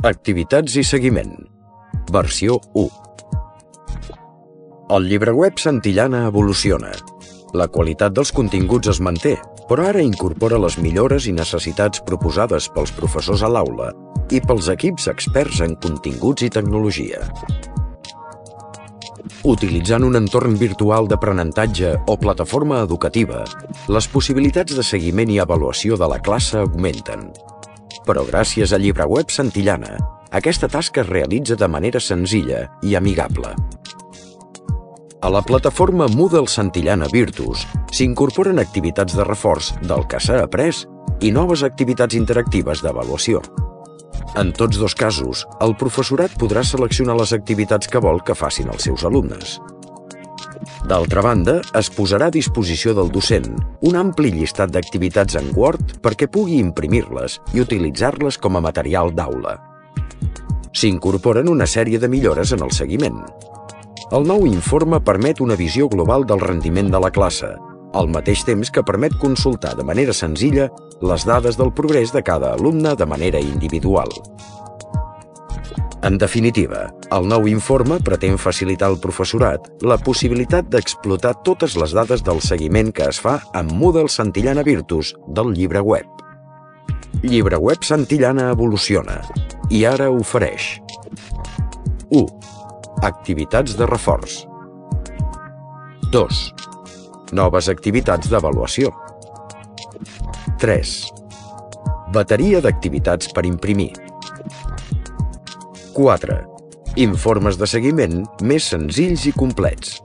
Activitats i seguiment. Versió 1. El llibreweb Santillana evoluciona. La qualitat dels continguts es manté, però ara incorpora les millores i necessitats proposades pels professors a l'aula i pels equips experts en continguts i tecnologia. Utilitzant un entorn virtual d'aprenentatge o plataforma educativa, les possibilitats de seguiment i avaluació de la classe augmenten. Però gràcies a llibreweb Santillana, aquesta tasca es realitza de manera senzilla i amigable. A la plataforma Moodle Santillana Virtus s'incorporen activitats de reforç del que s'ha après i noves activitats interactives d'avaluació. En tots dos casos, el professorat podrà seleccionar les activitats que vol que facin els seus alumnes. D'altra banda, es posarà a disposició del docent un ampli llistat d'activitats en Word perquè pugui imprimir-les i utilitzar-les com a material d'aula. S'incorporen una sèrie de millores en el seguiment. El nou informe permet una visió global del rendiment de la classe, al mateix temps que permet consultar de manera senzilla les dades del progrés de cada alumne de manera individual. En definitiva, el nou informe pretén facilitar al professorat la possibilitat d'explotar totes les dades del seguiment que es fa amb Moodle Santillana Virtus del llibreweb. Llibreweb Santillana evoluciona i ara ofereix 1. Activitats de reforç. 2. Noves activitats d'avaluació. 3. Bateria d'activitats per imprimir. 4. Informes de seguiment més senzills i complets.